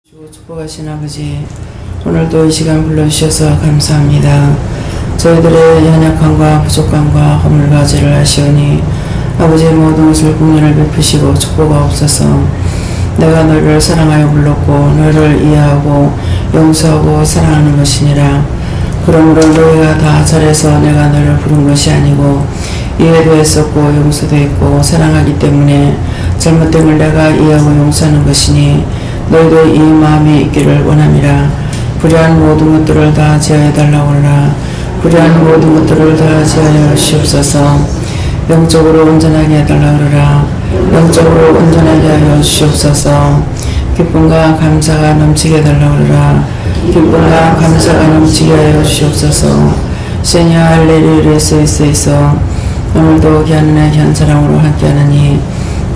축복하신 아버지, 오늘도 이 시간 불러주셔서 감사합니다. 저희들의 연약함과 부족함과 허물과제를 하시오니 아버지의 모든 것을 국면을 베푸시고 축복하옵소서. 내가 너를 사랑하여 불렀고 너를 이해하고 용서하고 사랑하는 것이니라. 그러므로 너희가 다 잘해서 내가 너를 부른 것이 아니고 이해도 했었고 용서도 했고 사랑하기 때문에 잘못됨을 내가 이해하고 용서하는 것이니 너희도 이 마음이 있기를 원함이라. 불의한 모든 것들을 다 제하여 달라고 하라. 불의한 모든 것들을 다 제하여 주시옵소서. 영적으로 온전하게 해달라고 하라. 영적으로 온전하게 하여 주시옵소서. 기쁨과 감사가 넘치게 해달라고 하라. 기쁨과 감사가 넘치게 하여 주시옵소서. 세냐 할렐루야에서 오늘도 귀한 귀한 사랑으로 함께하느니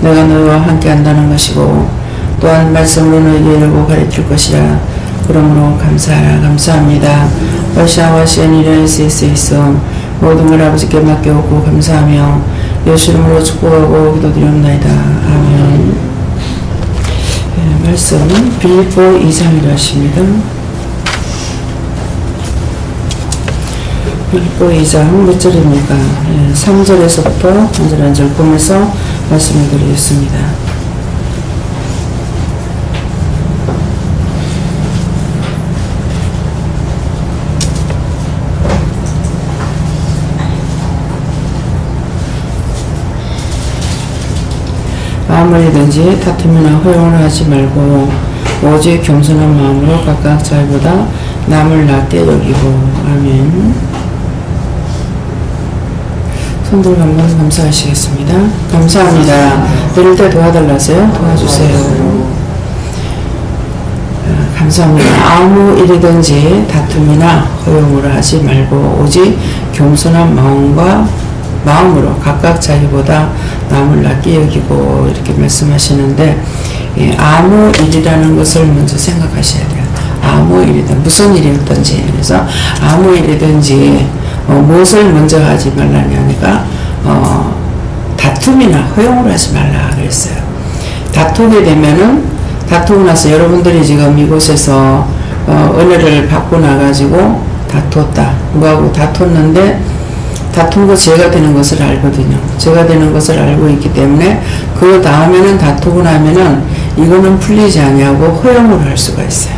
내가 너희와 함께한다는 것이고 또한 말씀으로 너희에게 이르고 가르칠 것이라. 그러므로 감사하라. 감사합니다. 와시아와 시안이라에서 있어 모든 걸 아버지께 맡겨오고 감사하며 예수 이름으로 축복하고 기도드리옵나이다. 아멘. 네, 말씀은 빌립보 2장이라 하십니다. 빌립보 2장 몇 절입니까? 3절에서부터 한 절 한 절 보면서 말씀을 드리겠습니다. 아무리든지 다툼이나 허용을 하지 말고 오직 겸손한 마음으로 각각 자기보다 남을 낮게 여기고. 아멘. 손들고 한번 감사하시겠습니다. 감사합니다. 이럴 때 도와달라세요. 도와주세요. 감사합니다. 아무 일이든지 다툼이나 허용을 하지 말고 오직 겸손한 마음으로 각각 자기보다 남을 낮게 여기고 이렇게 말씀하시는데, 아무 일이라는 것을 먼저 생각하셔야 돼요. 아무 일이든 무슨 일이든지. 그래서 아무 일이든지 무엇을 먼저 하지 말라냐니까 다툼이나 허용을 하지 말라 그랬어요. 다투게 되면은 다투고 나서 여러분들이 지금 이곳에서 은혜를 받고 나가지고 다투었다. 누구하고 다퉜는데 다툰 거 죄가 되는 것을 알거든요. 죄가 되는 것을 알고 있기 때문에 그 다음에는 다투고 나면은 이거는 풀리지 아니하고 허용을 할 수가 있어요.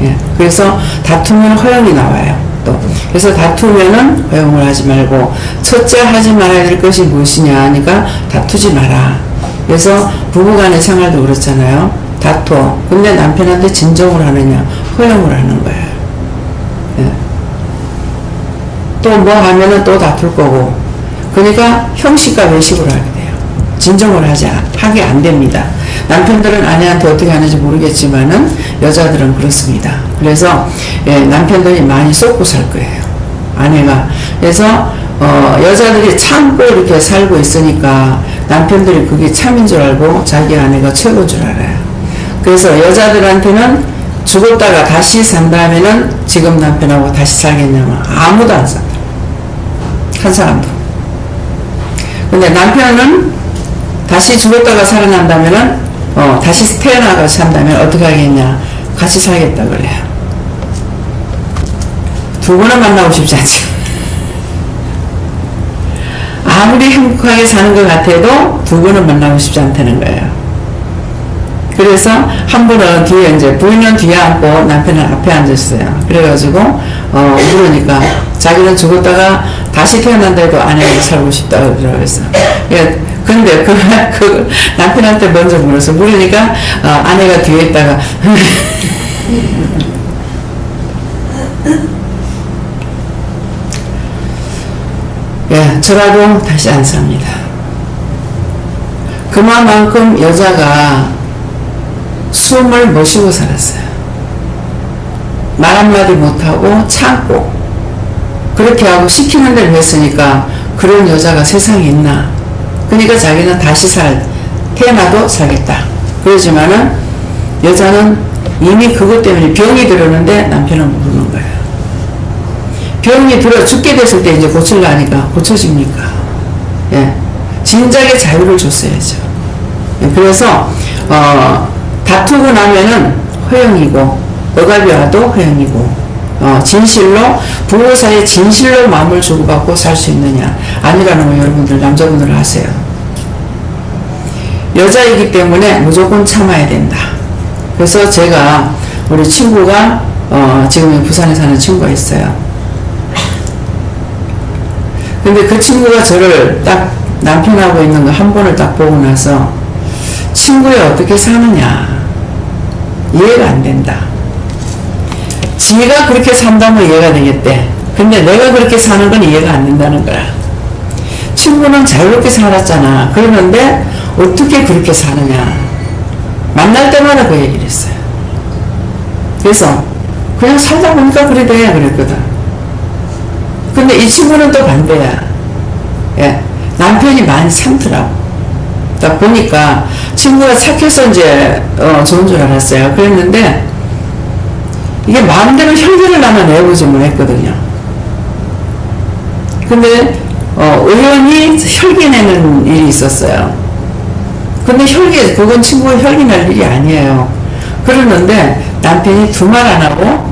예. 그래서 다투면 허용이 나와요. 또 그래서 다투면은 허용을 하지 말고 첫째 하지 말아야 될 것이 무엇이냐 하니까 다투지 마라. 그래서 부부간의 생활도 그렇잖아요. 다투어. 근데 남편한테 진정을 하느냐 허용을 하는 거예요. 예. 또 뭐 하면은 또 다툴 거고. 그러니까 형식과 외식으로 하게 돼요. 진정을 하게 안 됩니다. 남편들은 아내한테 어떻게 하는지 모르겠지만은 여자들은 그렇습니다. 그래서 남편들이 많이 쏟고 살 거예요. 아내가. 그래서 여자들이 참고 이렇게 살고 있으니까 남편들이 그게 참인 줄 알고 자기 아내가 최고인 줄 알아요. 그래서 여자들한테는 죽었다가 다시 산다면은 지금 남편하고 다시 살겠냐면 아무도 안 산다. 한 사람도. 근데 남편은 다시 죽었다가 살아난다면은 다시 태어나가 산다면 어떻게 하겠냐? 같이 살겠다 그래요. 두 번은 만나고 싶지 않죠. 아무리 행복하게 사는 것 같아도 두 번은 만나고 싶지 않다는 거예요. 그래서 한 분은 뒤에 이제 부인은 뒤에 앉고 남편은 앞에 앉았어요. 그래가지고 물으니까 자기는 죽었다가 다시 태어난다 해도 아내하고 살고 싶다고 그러면서. 예, 근데 그 남편한테 먼저 물으니까 아내가 뒤에 있다가 예, 저라도 다시 안 삽니다. 그만큼 여자가 숨을 못 쉬고 살았어요. 말 한마디 못하고 참고 그렇게 하고 시키는 대로 했으니까 그런 여자가 세상에 있나. 그러니까 자기는 다시 태어나도 살겠다. 그러지만은 여자는 이미 그것 때문에 병이 들었는데 남편은 모르는 거예요. 병이 들어 죽게 됐을 때 이제 고치려니까 고쳐집니까? 예. 진작에 자유를 줬어야죠. 예. 그래서 다투고 나면은 허영이고 억압이 와도 허영이고 진실로 부부 사이에 진실로 마음을 주고받고 살 수 있느냐 아니라는 거 여러분들 남자분들 아세요. 여자이기 때문에 무조건 참아야 된다. 그래서 제가 우리 친구가 지금 부산에 사는 친구가 있어요. 근데 그 친구가 저를 딱 남편하고 있는 거 한 번을 딱 보고 나서 친구야 어떻게 사느냐 이해가 안 된다. 지가 그렇게 산다면 이해가 되겠대. 근데 내가 그렇게 사는 건 이해가 안 된다는 거야. 친구는 자유롭게 살았잖아. 그러는데 어떻게 그렇게 사느냐. 만날 때마다 그 얘기를 했어요. 그래서 그냥 살다 보니까 그래 돼 그랬거든. 근데 이 친구는 또 반대야. 예. 남편이 많이 참더라고. 딱 보니까 친구가 착해서 이제 좋은 줄 알았어요. 그랬는데 이게 마음대로 혈기를 나만 내보지 못했거든요. 근데 우연히 혈기 내는 일이 있었어요. 근데 그건 친구가 혈기 낼 일이 아니에요. 그러는데 남편이 두 말 안 하고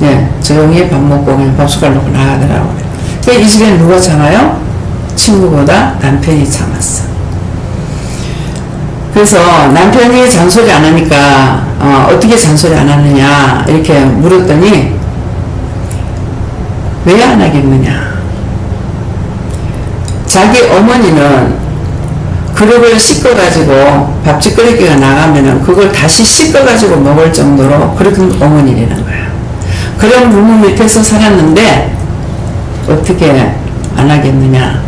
예, 조용히 밥 먹고 그냥 밥숟갈 놓고 나가더라고요. 그러니까 이 집에 누가 참아요? 친구보다 남편이 참았어. 그래서 남편이 잔소리 안 하니까 어떻게 잔소리 안 하느냐 이렇게 물었더니 왜 안 하겠느냐. 자기 어머니는 그릇을 씻어가지고 밥집 끓이기가 나가면은 그걸 다시 씻어가지고 먹을 정도로 그런 어머니라는 거야. 그런 부모 밑에서 살았는데 어떻게 안 하겠느냐.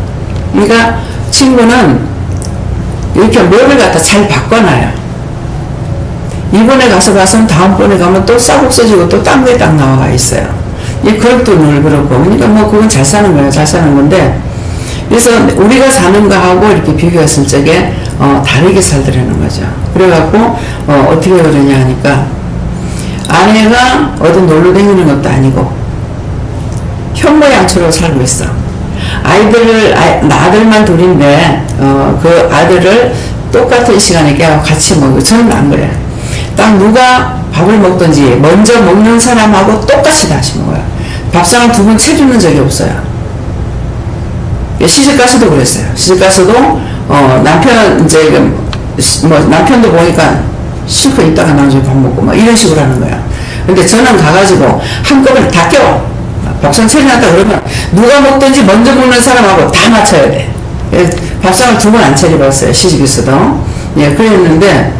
그러니까 친구는 이렇게 뭐를 갖다 잘 바꿔놔요. 이번에 가서 봐서는 다음번에 가면 또 싹 없어지고 또 딴 거에 딱 나와 있어요. 이 그릇도 늘 그렇고. 그러니까 뭐 그건 잘 사는 거예요. 잘 사는 건데. 그래서 우리가 사는 거하고 이렇게 비교했을 적에 다르게 살더라는 거죠. 그래갖고 어떻게 그러냐 하니까 아내가 어디 놀러 다니는 것도 아니고 현모양처로 살고 있어. 아들만 둘인데 그 아들을 똑같은 시간에 깨고 같이 먹고 저는 안 그래. 딱 누가 밥을 먹든지 먼저 먹는 사람하고 똑같이 다시 먹어요. 밥상을 두 번 차리는 적이 없어요. 시집가서도 그랬어요. 시집가서도 남편 이제 뭐 남편도 보니까 실컷 있다가 나중에 밥 먹고 막 이런 식으로 하는 거야. 근데 저는 가가지고 한꺼번에 다 껴. 밥상 차려놨다 그러면 누가 먹든지 먼저 먹는 사람하고 다 맞춰야 돼. 밥상을 두 번 안 차려봤어요. 시집에서도. 예, 그랬는데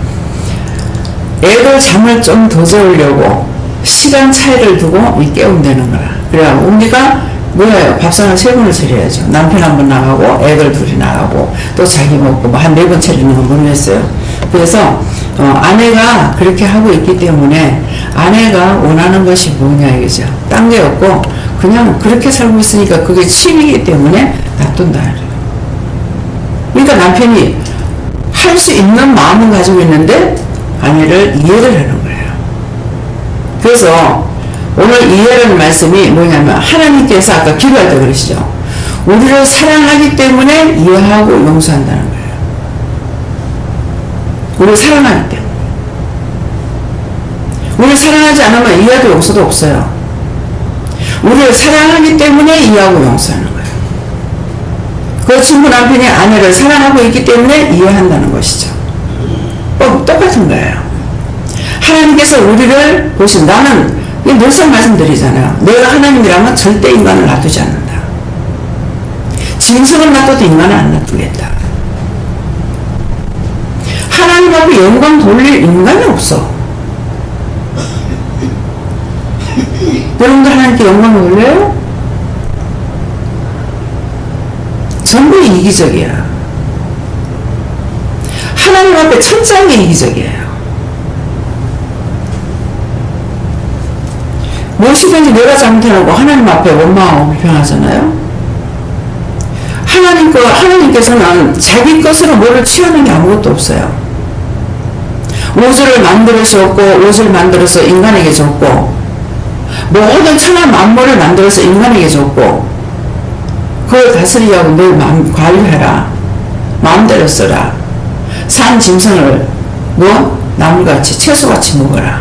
애들 잠을 좀 더 재우려고 시간 차이를 두고 깨운다는 거야. 그래갖고 우리가 뭐예요? 밥상을 세 번을 차려야죠. 남편 한 번 나가고 애들 둘이 나가고 또 자기 먹고 뭐 한 네 번 차리는 건 모르겠어요. 그래서 아내가 그렇게 하고 있기 때문에 아내가 원하는 것이 뭐냐 이거죠. 딴 게 없고 그냥 그렇게 살고 있으니까 그게 취미이기 때문에 놔둔다. 그러니까 남편이 할 수 있는 마음은 가지고 있는데 아내를 이해를 하는 거예요. 그래서 오늘 이해라는 말씀이 뭐냐면 하나님께서 아까 기도할 때 그러시죠. 우리를 사랑하기 때문에 이해하고 용서한다는 거예요. 우리를 사랑하기 때문에. 우리를 사랑하지 않으면 이해도 용서도 없어요. 우리를 사랑하기 때문에 이해하고 용서하는 거예요. 그 친구 남편이 아내를 사랑하고 있기 때문에 이해한다는 것이죠. 똑같은 거예요. 하나님께서 우리를 보신 나는 늘상 말씀드리잖아요. 내가 하나님이라면 절대 인간을 놔두지 않는다. 짐승을 놔둬도 인간을 안 놔두겠다. 하나님 앞에 영광 돌릴 인간이 없어. 여러분들 하나님께 영광 돌려요? 전부 이기적이야. 하나님 앞에 천장이 이기적이에요. 무엇이든지 내가 잘못해놓고 하나님 앞에 원망하고 불평하잖아요. 하나님께서는 자기 것으로 뭐를 취하는 게 아무것도 없어요. 우주를 만들으셨고 우주를 만들어서 인간에게 줬고 모든 천하 만물을 만들어서 인간에게 줬고 그걸 다스리려고 늘 마음 관리해라. 마음대로 써라. 산 짐승을 뭐 나물같이 채소같이 먹어라.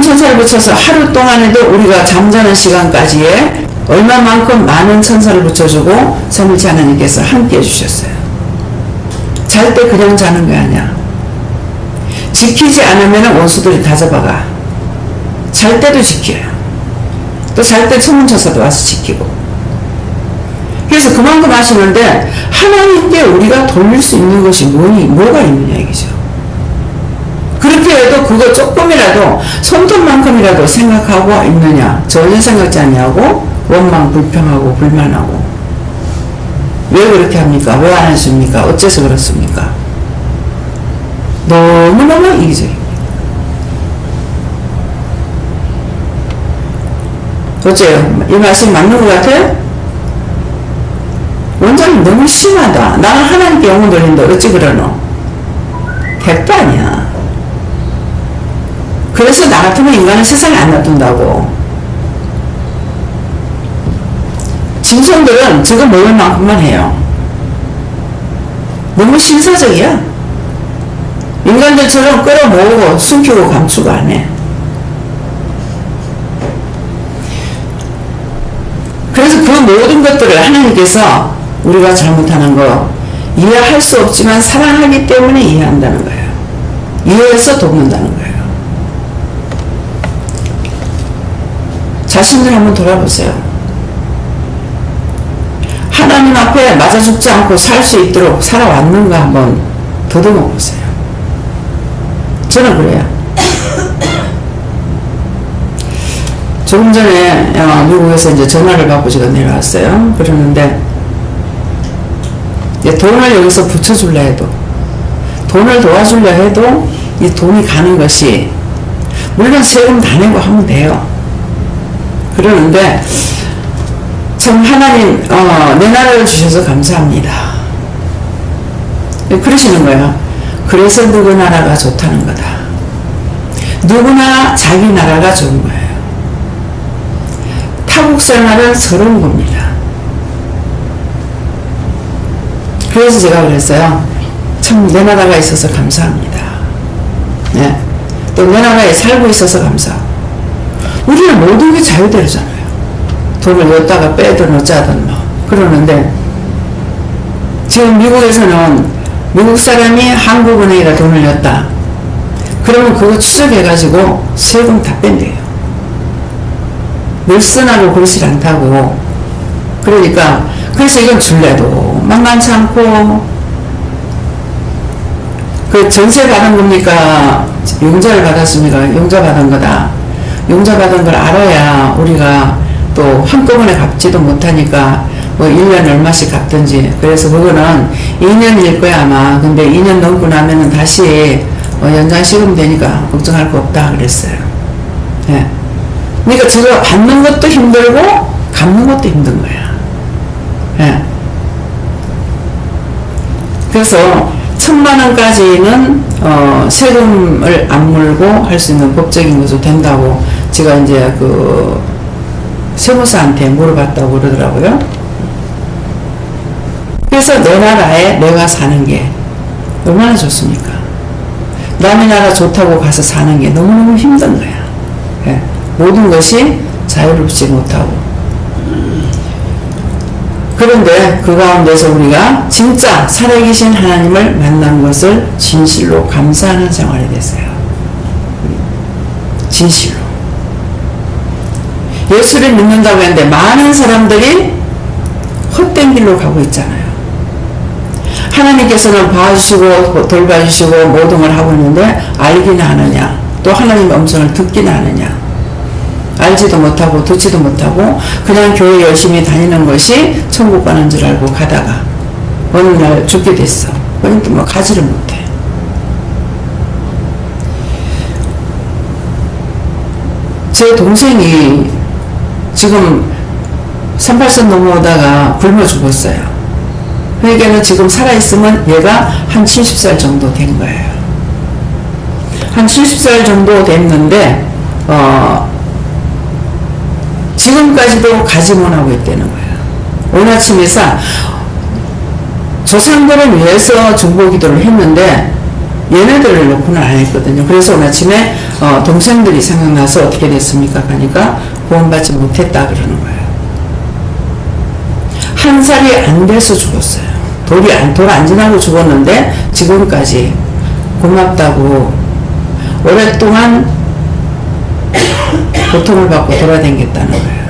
천사를 붙여서 하루 동안에도 우리가 잠자는 시간까지에 얼마만큼 많은 천사를 붙여주고 삼위일체 하나님께서 함께 해주셨어요. 잘 때 그냥 자는 게 아니야. 지키지 않으면 원수들이 다 잡아가. 잘 때도 지켜요. 또 잘 때 천문천사도 와서 지키고. 그래서 그만큼 하시는데 하나님께 우리가 돌릴 수 있는 것이 뭐가 있느냐 이거죠. 그렇게 해도 그거 조금이라도 손톱만큼이라도 생각하고 있느냐. 전혀 생각지 않냐고 원망 불평하고 불만하고. 왜 그렇게 합니까? 왜 안 하십니까? 어째서 그렇습니까? 너무너무 이기적입니다. 어째요? 이 말씀 맞는 것 같아요? 원장님 너무 심하다. 나는 하나님께 영혼 돌린다. 어찌 그러노? 택도 아니야. 그래서 나 같으면 인간은 세상에 안 놔둔다고. 짐승들은 저거 먹을 만큼만 해요. 너무 신사적이야. 인간들처럼 끌어모으고 숨기고 감추고 안 해. 그래서 그 모든 것들을 하나님께서 우리가 잘못하는 거 이해할 수 없지만 사랑하기 때문에 이해한다는 거예요. 이해해서 돕는다는 거예요. 자신들 한번 돌아보세요. 하나님 앞에 맞아 죽지 않고 살 수 있도록 살아왔는가 한번 더듬어 보세요. 저는 그래요. 조금 전에 미국에서 이제 전화를 받고 제가 내려왔어요. 그러는데 돈을 여기서 붙여줄려 해도, 돈을 도와줄려 해도 이 돈이 가는 것이, 물론 세금 다 내고 하면 돼요. 그러는데 참 하나님 내 나라를 주셔서 감사합니다. 그러시는 거예요. 그래서 누구 나라가 좋다는 거다. 누구나 자기 나라가 좋은 거예요. 타국 생활은 서러운 겁니다. 그래서 제가 그랬어요. 참 내 나라가 있어서 감사합니다. 네. 또 내 나라에 살고 있어서 감사하고. 우리는 모든 게 자유대로잖아요. 돈을 엿다가 빼든 어쩌든 뭐 그러는데, 지금 미국에서는 미국 사람이 한국은행에다 돈을 엿다 그러면 그거 추적해가지고 세금 다 뺀대요. 늘슨하고 그렇지 않다고. 그러니까 그래서 이건 줄래도 만만치 않고, 그 전세 받은 겁니까? 용자를 받았습니까? 용자 받은 거다. 용자 받은 걸 알아야 우리가 또 한꺼번에 갚지도 못하니까 뭐 1년에 얼마씩 갚든지. 그래서 그거는 2년일 거야 아마. 근데 2년 넘고 나면은 다시 연장시금 되니까 걱정할 거 없다 그랬어요. 예. 그러니까 저거 받는 것도 힘들고 갚는 것도 힘든 거야. 예. 그래서 1000만원까지는 세금을 안 물고 할 수 있는 법적인 것도 된다고 제가 이제 그 세무사한테 물어봤다고 그러더라고요. 그래서 내 나라에 내가 사는 게 얼마나 좋습니까? 남의 나라 좋다고 가서 사는 게 너무너무 힘든 거야. 예. 모든 것이 자유롭지 못하고. 그런데 그 가운데서 우리가 진짜 살아계신 하나님을 만난 것을 진실로 감사하는 생활이 됐어요. 진실로. 예수를 믿는다고 했는데 많은 사람들이 헛된 길로 가고 있잖아요. 하나님께서는 봐주시고 돌봐주시고 모든 걸 하고 있는데 알기는 하느냐, 또 하나님의 음성을 듣기는 하느냐. 알지도 못하고 듣지도 못하고 그냥 교회 열심히 다니는 것이 천국 가는 줄 알고 가다가 어느 날 죽게 됐어. 그러니까 뭐 가지를 못해. 제 동생이 지금 38선 넘어오다가 굶어 죽었어요. 그러니까 지금 살아있으면 얘가 한 70살 정도 된 거예요. 한 70살 정도 됐는데 지금까지도 가지 못하고 있다는 거예요. 오늘 아침에서 조상들을 위해서 중보기도를 했는데 얘네들을 놓고는 안 했거든요. 그래서 오늘 아침에 동생들이 생각나서 어떻게 됐습니까? 하니까 구원받지 못했다 그러는 거예요. 한 살이 안 돼서 죽었어요. 돌 안 지나고 죽었는데 지금까지 고맙다고 오랫동안 고통을 받고 돌아다녔다는 거예요.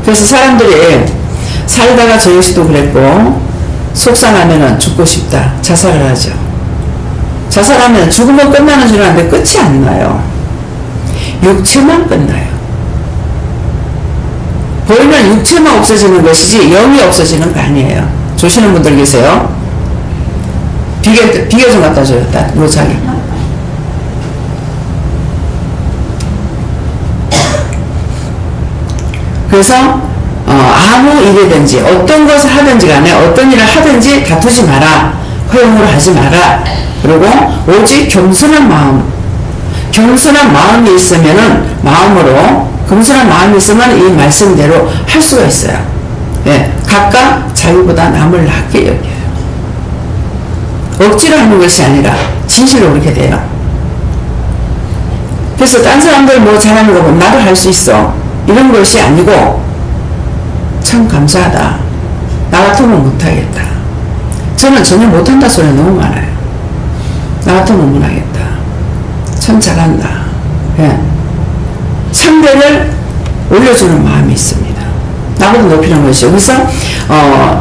그래서 사람들이 살다가 저 역시도 그랬고 속상하면은 죽고 싶다. 자살을 하죠. 자살하면 죽으면 끝나는 줄 아는데 끝이 안 나요. 육체만 끝나요. 보이면 육체만 없어지는 것이지 영이 없어지는 거 아니에요. 조시는 분들 계세요? 비계 좀 갖다 줘요. 이거 자기. 그래서 아무 일이든지 어떤 것을 하든지 간에 어떤 일을 하든지 다투지 마라. 허용으로 하지 마라. 그리고 오직 겸손한 마음이 있으면은 겸손한 마음이 있으면 이 말씀대로 할 수가 있어요. 예, 각각 자기보다 남을 낮게 여겨요. 억지로 하는 것이 아니라 진실로 그렇게 돼요. 그래서 딴 사람들 뭐 잘하는 거 보면 나도 할 수 있어. 이런 것이 아니고 참 감사하다. 나 같으면 못하겠다. 저는 전혀 못한다 소리 너무 많아요. 나 같으면 못하겠다. 참 잘한다. 예. 상대를 올려주는 마음이 있습니다. 나보다 높이는 것이. 그래서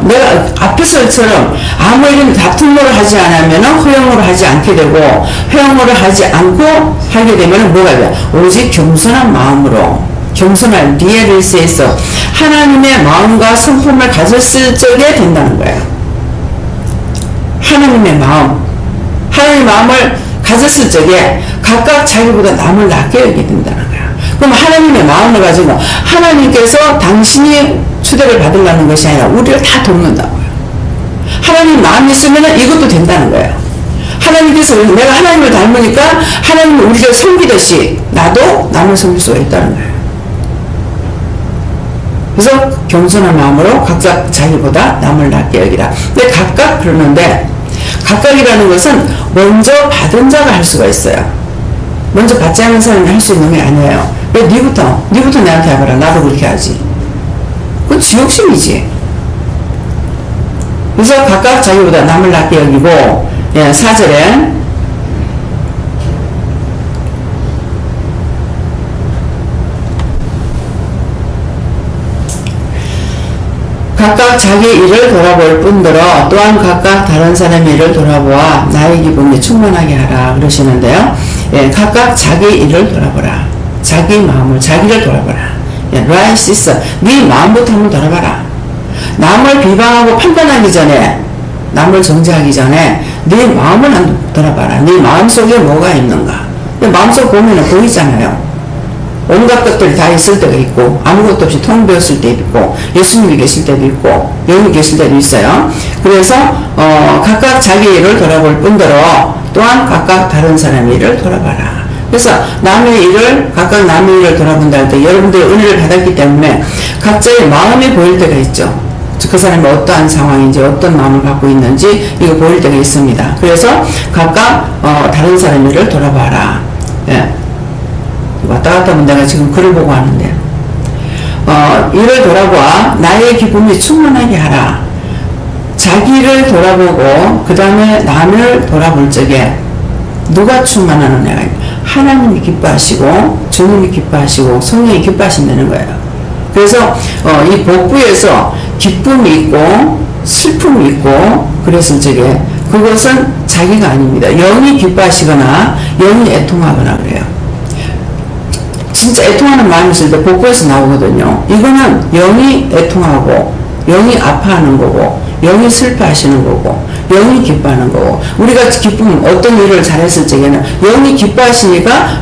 내가 앞에서처럼 아무 일은 다툼으로 하지 않으면 허용으로 하지 않게 되고 허용으로 하지 않고 하게 되면 뭐가 돼요? 오직 겸손한 마음으로 겸손한 리에르스에서 하나님의 마음과 성품을 가졌을 적에 된다는 거예요. 하나님의 마음을 가졌을 적에 각각 자기보다 남을 낮게 여기게 된다는 거예요. 그럼 하나님의 마음을 가지고 하나님께서 당신이 추대를 받으려는 것이 아니라 우리를 다 돕는다고요. 하나님 마음이 있으면 이것도 된다는 거예요. 하나님께서 내가 하나님을 닮으니까 하나님이 우리를 섬기듯이 나도 남을 섬길 수가 있다는 거예요. 그래서 겸손한 마음으로 각각 자기보다 남을 낮게 여기라. 근데 각각 그러는데 각각이라는 것은 먼저 받은 자가 할 수가 있어요. 먼저 받지 않은 사람이 할 수 있는 게 아니에요. 왜 니부터 내한테 해봐라. 나도 그렇게 하지. 그건 지욕심이지. 그래서 각각 자기보다 남을 낮게 여기고 4절에 각각 자기 일을 돌아볼 뿐더러 또한 각각 다른 사람의 일을 돌아보아 나의 기쁨이 충만하게 하라 그러시는데요. 각각 자기 일을 돌아보라. 자기 마음을 자기를 돌아보라. 라이시스 네 마음부터 한번 돌아봐라. 남을 비방하고 판단하기 전에 남을 정죄하기 전에 네 마음을 한번 돌아봐라. 네 마음속에 뭐가 있는가. 마음속 보면 보이잖아요. 온갖 것들이 다 있을 때가 있고 아무것도 없이 텅 비었을 때도 있고 예수님이 계실 때도 있고 영이 계실 때도 있어요. 그래서 각각 자기 일을 돌아볼 뿐더러 또한 각각 다른 사람의 일을 돌아봐라. 그래서 각각 남의 일을 돌아본다 할 때 여러분들이 은혜를 받았기 때문에 각자의 마음이 보일 때가 있죠. 그 사람이 어떠한 상황인지 어떤 마음을 갖고 있는지 이거 보일 때가 있습니다. 그래서 각각 다른 사람의 일을 돌아봐라. 예. 왔다 갔다 하면 내가 지금 글을 보고 하는데 이를 돌아보아 나의 기쁨이 충만하게 하라. 자기를 돌아보고 그 다음에 남을 돌아볼 적에 누가 충만하느냐. 하나님이 기뻐하시고 주님이 기뻐하시고 성령이 기뻐하신다는 거예요. 그래서 이 복부에서 기쁨이 있고 슬픔이 있고 그랬을 적에 그것은 자기가 아닙니다. 영이 기뻐하시거나 영이 애통하거나 그래요. 진짜 애통하는 마음이 있을 때 복부에서 나오거든요. 이거는 영이 애통하고 영이 아파하는 거고 영이 슬퍼하시는 거고 영이 기뻐하는 거고 우리가 기쁨 어떤 일을 잘했을 적에는 영이 기뻐하시니까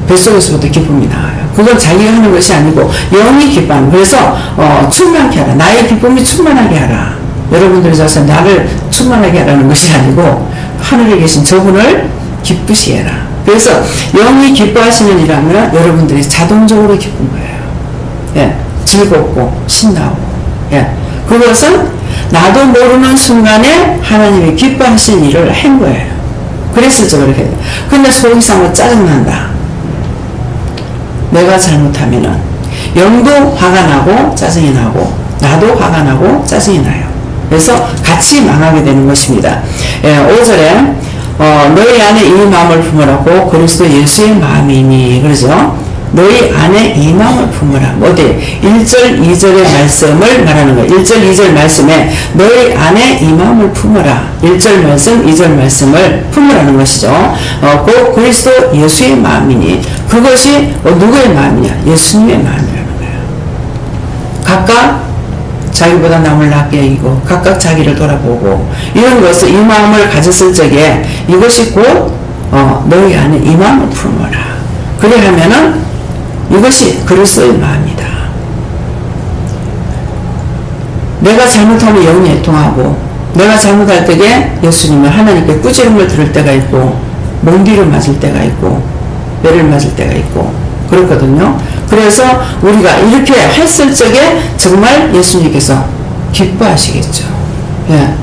뱃속에서부터 기쁨이 나와요. 그건 자기가 하는 것이 아니고 영이 기뻐하는 거예요. 그래서 충만케 하라. 나의 기쁨이 충만하게 하라. 여러분들이 저서 나를 충만하게 하라는 것이 아니고 하늘에 계신 저분을 기쁘시게 해라. 그래서 영이 기뻐하시는 일하면 여러분들이 자동적으로 기쁜 거예요. 예, 즐겁고 신나고. 예, 그것은 나도 모르는 순간에 하나님이 기뻐하실 일을 한 거예요. 그랬을지 그렇게. 근데 속이상으로 짜증난다. 내가 잘못하면은 영도 화가 나고 짜증이 나고 나도 화가 나고 짜증이 나요. 그래서 같이 망하게 되는 것입니다. 5절에 너희 안에 이 마음을 품으라고 그리스도 예수의 마음이니 그러죠. 너희 안에 이 마음을 품으라. 어디 1절 2절의 말씀을 말하는 거예요. 1절 2절 말씀에 너희 안에 이 마음을 품으라. 1절 말씀 2절 말씀을 품으라는 것이죠. 그 그리스도 예수의 마음이니 그것이 누구의 마음이냐? 예수님의 마음이라는 거예요. 각각 자기보다 남을 낮게 여기고 각각 자기를 돌아보고 이런 것을 이 마음을 가졌을 적에 이것이 곧 너희 안에 이 마음을 품어라. 그래 하면은 이것이 그리스도의 마음이다. 내가 잘못하면 영이 애통하고 내가 잘못할 때에 예수님은 하나님께 꾸지람을 들을 때가 있고 몽디를 맞을 때가 있고 매를 맞을 때가 있고 그렇거든요. 그래서 우리가 이렇게 했을 적에 정말 예수님께서 기뻐하시겠죠. 예.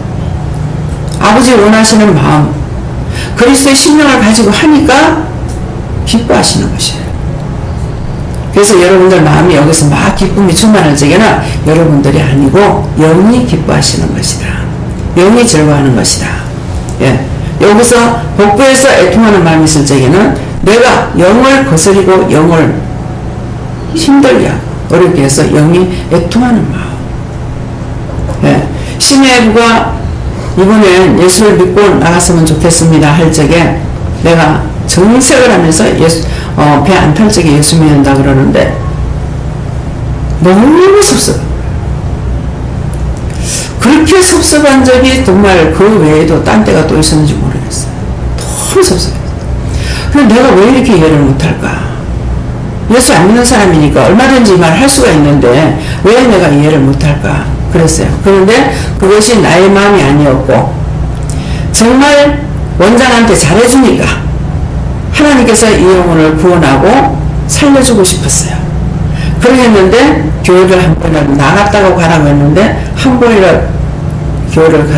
아버지 원하시는 마음, 그리스도의 심령을 가지고 하니까 기뻐하시는 것이에요. 그래서 여러분들 마음이 여기서 막 기쁨이 충만할 적에는 여러분들이 아니고 영이 기뻐하시는 것이다. 영이 즐거워하는 것이다. 예. 여기서 복부에서 애통하는 마음이 있을 적에는 내가 영을 거스리고 영을 힘들게 어렵게 해서 영이 애통하는 마음. 예. 심해부가 이번엔 예수를 믿고 나갔으면 좋겠습니다 할 적에 내가 정색을 하면서 배 안 탈 적에 예수 믿는다 그러는데 너무 섭섭해. 그렇게 섭섭한 적이 정말 그 외에도 딴 데가 또 있었는지 모르겠어요. 너무 섭섭해. 근데 내가 왜 이렇게 이해를 못할까? 예수 안 믿는 사람이니까 얼마든지 말할 수가 있는데 왜 내가 이해를 못할까? 그랬어요. 그런데 그것이 나의 마음이 아니었고 정말 원장한테 잘해주니까 하나님께서 이 영혼을 구원하고 살려주고 싶었어요. 그러겠는데 교회를 한 번이라도 나갔다고 가라고 했는데 한 번이라도 교회를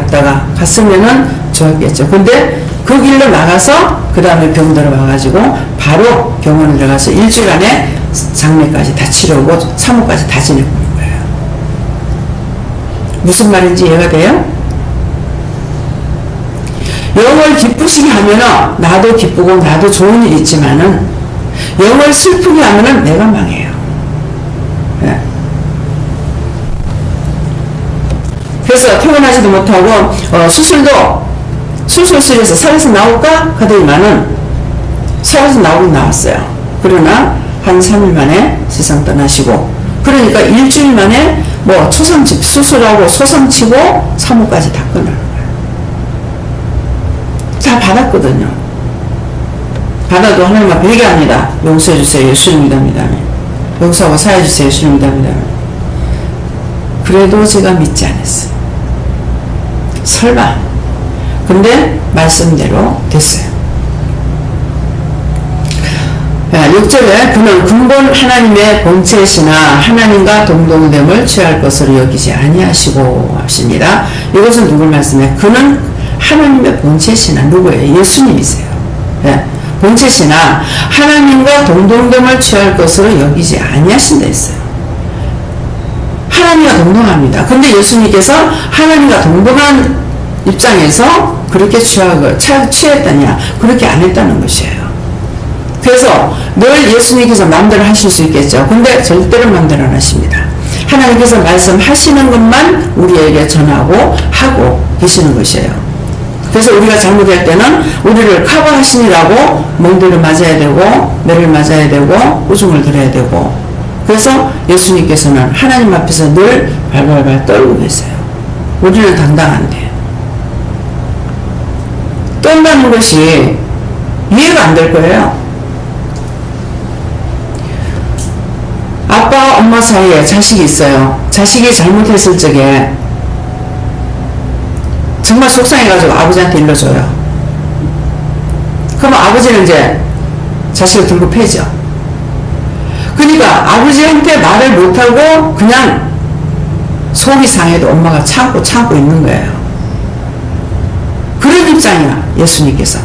갔으면은 좋았겠죠. 근데 그 길로 나가서 그 다음에 병들어 와가지고 바로 병원에 들어가서 일주일 안에 장례까지 다 치르고 사모까지 다 지내고 있는 거예요. 무슨 말인지 이해가 돼요? 영을 기쁘시게 하면은 나도 기쁘고 나도 좋은 일이 있지만은 영을 슬프게 하면은 내가 망해요. 네. 그래서 퇴원하지도 못하고 수술도 수술실에서 살아서 나올까 하더니만은 살아서 나오긴 나왔어요. 그러나 한 3일 만에 세상 떠나시고 그러니까 일주일 만에 뭐 초상집 수술하고 소상치고 사모까지 다 끊어요. 다 받았거든요. 받아도 하나님 앞에 회개합니다. 용서해주세요. 예수님 믿습니다. 용서하고 사해주세요. 예수님 믿습니다. 그래도 제가 믿지 않았어요. 설마. 근데 말씀대로 됐어요. 6절에 그는 근본 하나님의 본체시나 하나님과 동등됨을 취할 것으로 여기지 아니하시고 하십니다. 이것은 누굴 말씀해? 그는 하나님의 본체시나 누구예요? 예수님이세요. 네. 본체시나 하나님과 동등됨을 취할 것으로 여기지 아니하신다 했어요. 하나님과 동등합니다. 근데 예수님께서 하나님과 동등한 입장에서 그렇게 취했다냐? 그렇게 안 했다는 것이에요. 그래서 늘 예수님께서 마음대로 하실 수 있겠죠. 근데 절대로 마음대로 안 하십니다. 하나님께서 말씀하시는 것만 우리에게 전하고 하고 계시는 것이에요. 그래서 우리가 잘못할 때는 우리를 커버하시니라고 멍들을 맞아야 되고 매를 맞아야 되고 우중을 들어야 되고 그래서 예수님께서는 하나님 앞에서 늘 발발발 떨고 계세요. 우리는 당당한데 떤다는 것이 이해가 안 될 거예요. 아빠와 엄마 사이에 자식이 있어요. 자식이 잘못했을 적에 정말 속상해가지고 아버지한테 일러줘요. 그러면 아버지는 이제 자식을 들고 패죠. 그러니까 아버지한테 말을 못하고 그냥 속이 상해도 엄마가 참고 있는 거예요. 그런 입장이야, 예수님께서.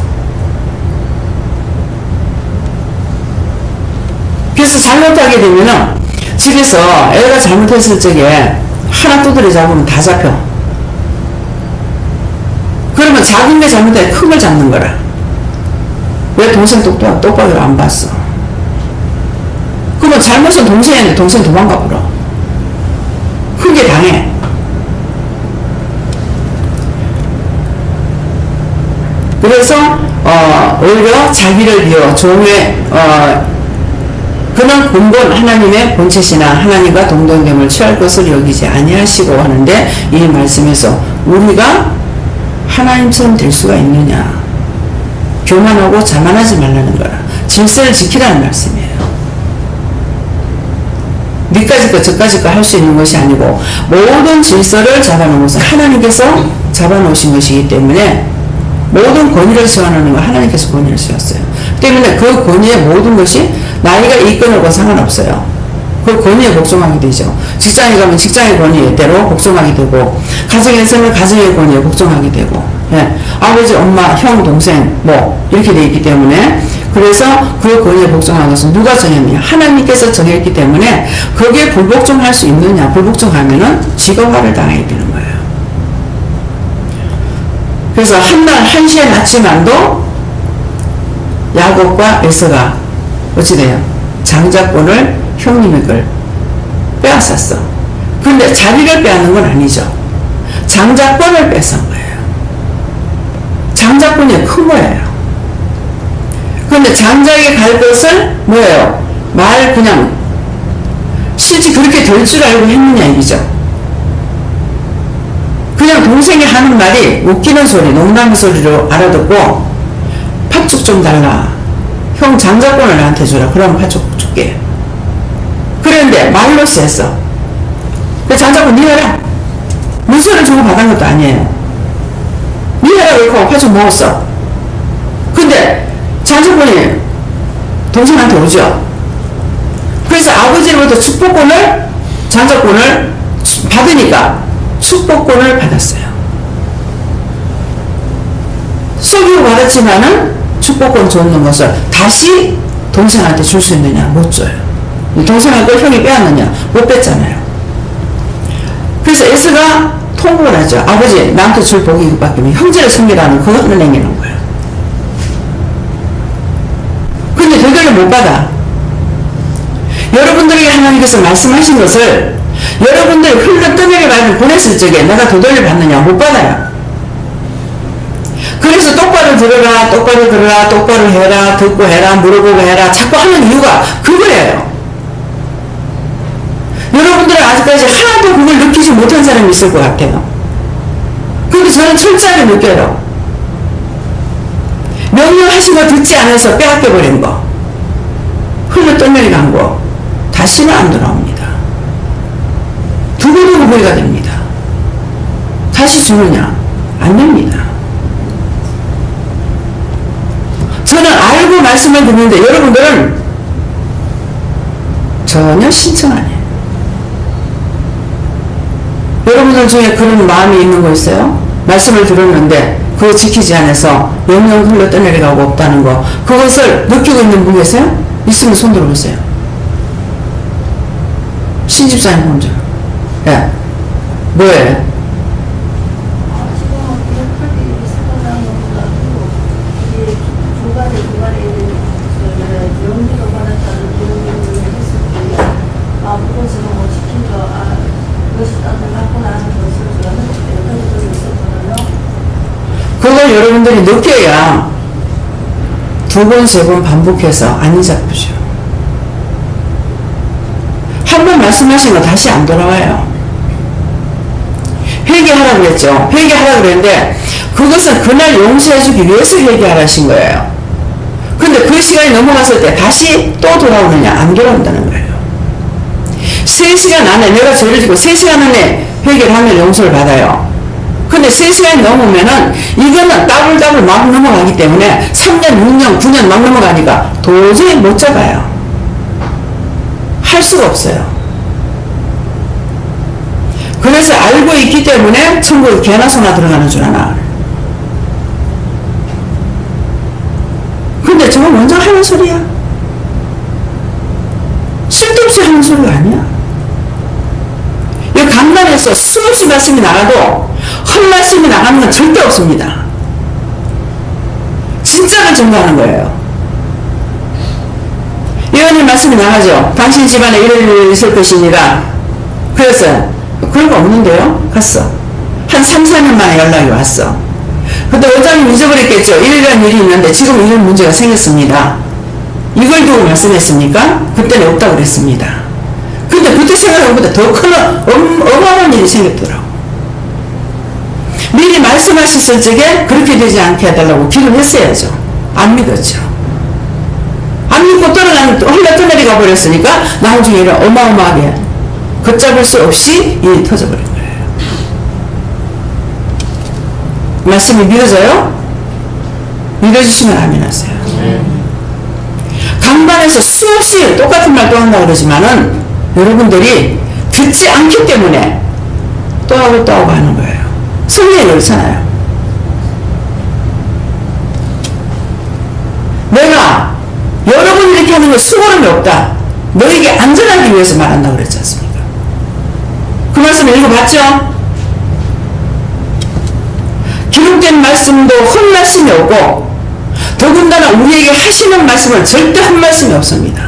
그래서 잘못하게 되면은 집에서 애가 잘못했을 적에 하나 두드려 잡으면 다 잡혀. 그러면 작은 게 잘못해 큰 걸 잡는 거라. 왜 동생 똑바로 안 봤어? 그러면 잘못은 동생인데 동생 도망가 버려. 크게 당해. 그래서 오히려 자기를 비워 종의 그는 근본 하나님의 본체시나 하나님과 동등됨을 취할 것을 여기지 아니하시고 하는데, 이 말씀에서 우리가 하나님처럼 될 수가 있느냐, 교만하고 자만하지 말라는 거라. 질서를 지키라는 말씀이에요. 니까지 거 저까지 거 할 수 있는 것이 아니고 모든 질서를 잡아놓은 것은 하나님께서 잡아놓으신 것이기 때문에, 모든 권위를 세워놓는 건 하나님께서 권위를 세웠어요. 때문에 그 권위의 모든 것이 나이가 있거나 상관없어요. 그 권위에 복종하게 되죠. 직장에 가면 직장의 권위대로 복종하게 되고, 가정에서는 가정의 권위에 복종하게 되고, 예. 아버지, 엄마, 형, 동생 뭐 이렇게 되어 있기 때문에, 그래서 그 권위에 복종하는 것은 누가 정했느냐, 하나님께서 정했기 때문에 거기에 불복종할 수 있느냐, 불복종하면은 지가 화를 당하게 되는 거예요. 그래서 한날 한시에 낳지만도 야곱과 에서가 어찌돼요? 장자권을 형님의 걸 빼앗았어. 그런데 자리를 빼앗는 건 아니죠. 장자권을 뺏은 거예요. 장자권이 큰 거예요. 그런데 장자에게 갈 것을 뭐예요? 말 그냥 실제 그렇게 될 줄 알고 했느냐 얘기죠. 그냥 동생이 하는 말이 웃기는 소리, 농담 소리로 알아듣고, 팥죽 좀 달라, 형 장자권을 나한테 주라, 그러면 팥죽 줄게. 그런데 말로 셌어. 장자권 니 해라. 문서를 주고 받은 것도 아니에요. 니 해라 그렇고 팥죽 먹었어. 근데 장자권이 동생한테 오죠. 그래서 아버지로부터 축복권을, 장자권을 받으니까 축복권을 받았어요. 속이고 받았지만은 축복권 줬는 것을 다시 동생한테 줄 수 있느냐? 못 줘요. 동생한테 형이 빼앗느냐? 못 뺐잖아요. 그래서 에스가 통곡을 하죠. 아버지, 나한테 줄 복이 이것밖에 없는, 형제를 섬기라는 그것을 남기는 거예요. 근데 되돌려 못 받아. 여러분들에게 하나님께서 말씀하신 것을 여러분들이 흘러 떠내게 말을 보냈을 적에 내가 되돌려 받느냐? 못 받아요. 그래서 똑바로 들어라, 똑바로 들어라, 똑바로 해라, 듣고 해라, 물어보고 해라, 자꾸 하는 이유가 그거예요. 여러분들은 아직까지 하나도 그걸 느끼지 못한 사람이 있을 것 같아요. 근데 저는 철저하게 느껴요. 명령하신 거 듣지 않아서 빼앗겨버린 거, 흘러 떠내려 간 거, 다시는 안 돌아옵니다. 두고두고 보이가 됩니다. 다시 주느냐? 안 됩니다. 저는 알고 말씀을 듣는데 여러분들은 전혀 신청 안 해요. 여러분들 중에 그런 마음이 있는 거 있어요? 말씀을 들었는데 그거 지키지 않아서 영영 흘러 떠내려가고 없다는 거, 그것을 느끼고 있는 분 계세요? 있으면 손 들어보세요. 신집사님 혼자. 예. 뭐예요? 그걸 여러분들이 느껴야 두 번, 세 번 반복해서 안 잡히죠. 한 번 말씀하시면 다시 안 돌아와요. 회개하라고 그랬죠. 회개하라고 그랬는데 그것은 그날 용서해주기 위해서 회개하라신 거예요. 근데 그 시간이 넘어갔을 때 다시 또 돌아오느냐? 안 돌아온다는 거예요. 3시간 안에, 내가 죄를 지고 3시간 안에 회개를 하면 용서를 받아요. 근데 3시간이 넘으면은 이거는 따블따블 막 넘어가기 때문에 3년, 6년, 9년 막 넘어가니까 도저히 못 잡아요. 할 수가 없어요. 그래서 알고 있기 때문에 천국에 개나 소나 들어가는 줄 아나. 근데 저거 먼저 하는 소리야. 쓸데없이 하는 소리가 아니야. 이 강단에서 수없이 말씀이 나가도 헛말씀이 나가는 건 절대 없습니다. 진짜를 전가하는 거예요. 예언의 말씀이 나가죠. 당신 집안에 이런 일이 있을 것이니라. 그래서 그런 거 없는데요. 갔어. 한 3, 4년 만에 연락이 왔어. 근데 원장님 잊어버렸겠죠. 이런 일이 있는데 지금 이런 문제가 생겼습니다. 이걸 두고 말씀했습니까? 그때는 없다고 그랬습니다. 근데 그때 생각해보다 더 큰 어마어마한 일이 생겼더라고. 미리 말씀하셨을 적에 그렇게 되지 않게 해달라고 기도를 했어야죠. 안 믿었죠. 안 믿고 흘러떠내리 가버렸으니까 나중에 이런 어마어마하게 걷잡을 수 없이 일이 터져버린 거예요. 말씀이 믿어져요? 믿어주시면 아멘 하세요. 강단에서 수없이 똑같은 말도 한다고 그러지만은 여러분들이 듣지 않기 때문에 또 하고 또 하고 하는 거예요. 성경에 그렇잖아요. 내가 여러분이 이렇게 하는 건 수고름이 없다. 너에게 안전하기 위해서 말한다고 그랬지 않습니까? 그 말씀 읽어봤죠? 기록된 말씀도 헛말씀이 없고 더군다나 우리에게 하시는 말씀은 절대 헛말씀이 없습니다.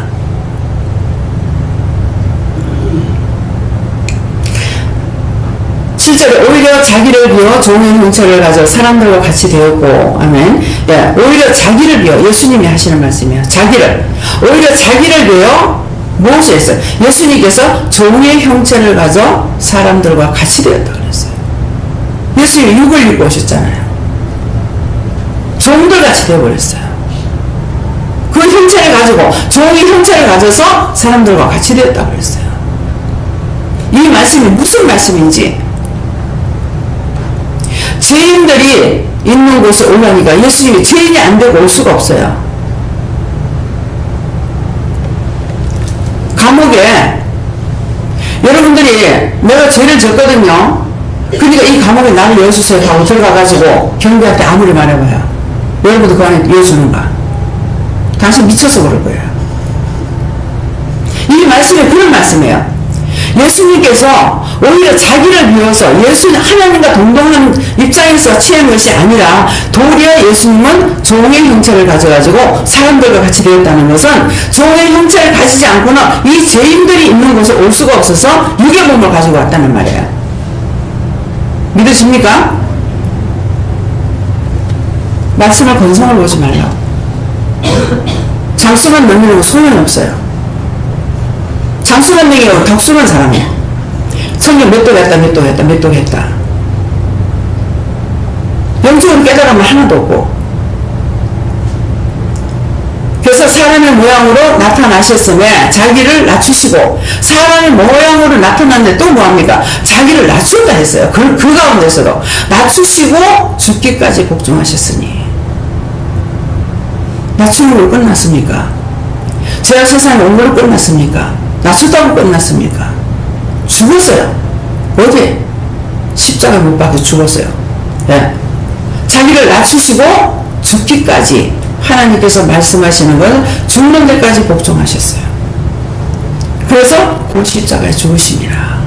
실제로 오히려 자기를 비워 종의 형체를 가져 사람들과 같이 되었고, 아멘. 예, 오히려 자기를 비워, 예수님이 하시는 말씀이에요. 오히려 자기를 비워 무엇을 했어요? 예수님께서 종의 형체를 가져 사람들과 같이 되었다 그랬어요. 예수님이 육을 입고 오셨잖아요. 종들 같이 되어버렸어요. 그 형체를 가지고, 종의 형체를 가져서 사람들과 같이 되었다 그랬어요. 이 말씀이 무슨 말씀인지, 죄인들이 있는 곳에 오려니까 예수님이 죄인이 안 되고 올 수가 없어요. 감옥에 여러분들이 내가 죄를 졌거든요. 그러니까 이 감옥에 나를 열어주세요 하고 들어가가지고 경비한테 아무리 말해봐요. 여러분도 그 안에 열어주는가? 당신 미쳐서 그럴 거예요. 이 말씀이 그런 말씀이에요. 예수님께서 오히려 자기를 비워서 하나님과 동등한 입장에서 취한 것이 아니라 도리어 예수님은 종의 형체를 가져가지고 사람들과 같이 되었다는 것은 종의 형체를 가지지 않고는 이 죄인들이 있는 곳에 올 수가 없어서 육의 몸을 가지고 왔다는 말이에요. 믿으십니까? 말씀을 건성을 보지 말라고. 장수만 넘기는 소용이 없어요. 장수만 넘기고 덕수만 사랑해. 성경 몇 도 했다, 몇 도 했다, 몇 도 했다. 영적으로 깨달으면 하나도 없고. 그래서 사람의 모양으로 나타나셨음에 자기를 낮추시고, 사람의 모양으로 나타났는데 또 뭐합니까? 자기를 낮추었다 했어요. 그 가운데서도 낮추시고 죽기까지 복종하셨으니. 낮추는 걸 끝났습니까? 제가 세상에 온 걸 끝났습니까? 낮췄다고 끝났습니까? 죽었어요. 어디? 십자가 못 박혀 죽었어요. 네. 자기를 낮추시고 죽기까지 하나님께서 말씀하시는 걸 죽는 데까지 복종하셨어요. 그래서 그 십자가에 죽으십니다.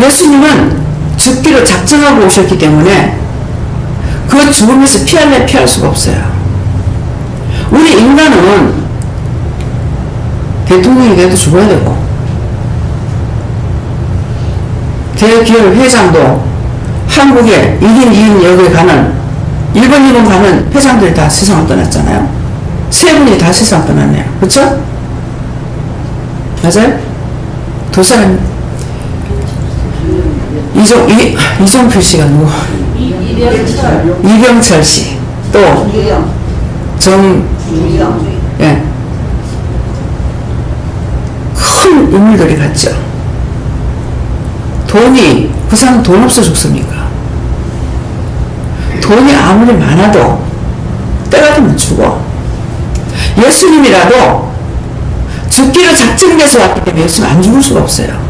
예수님은 죽기를 작정하고 오셨기 때문에 그 죽음에서 피할 수가 없어요. 우리 인간은 대통령이 돼도 죽어야 되고, 대기업 회장도 한국에 1인 2인 여기에 가는, 1번 2번 가는 회장들이 다 세상을 떠났잖아요. 세 분이 다 세상을 떠났네요. 그렇죠? 맞아요? 두 사람, 이종필 씨가 누구? 이병철 씨. 또 예. 큰 인물들이 갔죠. 그 사람 돈 없어 죽습니까? 돈이 아무리 많아도 때가 되면 죽어. 예수님이라도 죽기로 작정돼서 왔기 때문에 예수님 안 죽을 수가 없어요.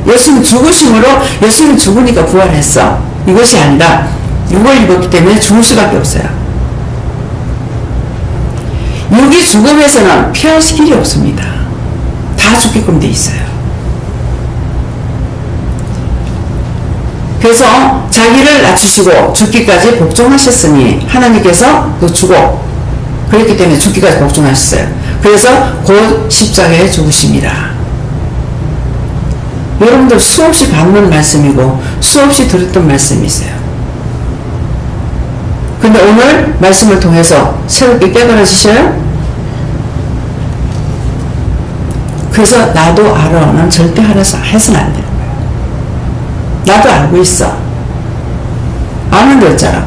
예수님 죽으심으로 예수님 죽으니까 부활했어. 이것이 아니라 육을 입었기 때문에 죽을 수밖에 없어요. 육이 죽음에서는 피하실 길이 없습니다. 다 죽게끔 돼 있어요. 그래서 자기를 낮추시고 죽기까지 복종하셨으니 하나님께서 또 주고 그렇기 때문에 죽기까지 복종하셨어요. 그래서 곧 십자가에 죽으십니다. 여러분들 수없이 받는 말씀이고 수없이 들었던 말씀이세요. 근데 오늘 말씀을 통해서 새롭게 깨달아지셔요? 그래서 나도 알아는 절대 해서는 안 되는 거예요. 나도 알고 있어. 아는 거 있잖아.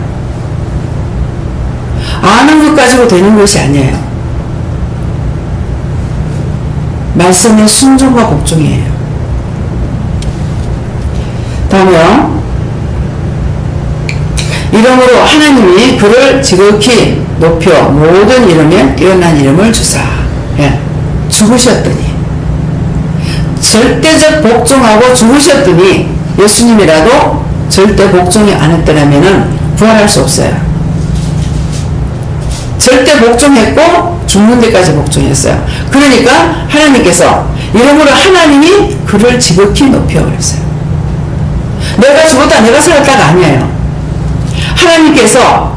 아는 것 가지고 되는 것이 아니에요. 말씀의 순종과 복종이에요. 다음에요. 이름으로 하나님이 그를 지극히 높여 모든 이름에 뛰어난 이름을 주사. 예. 죽으셨더니 절대적 복종하고 죽으셨더니 예수님이라도 절대 복종이 안 했더라면 부활할 수 없어요. 절대 복종했고 죽는 데까지 복종했어요. 그러니까 하나님께서 이름으로 하나님이 그를 지극히 높여 그랬어요. 내가 죽었다 내가 살았다가 아니에요. 하나님께서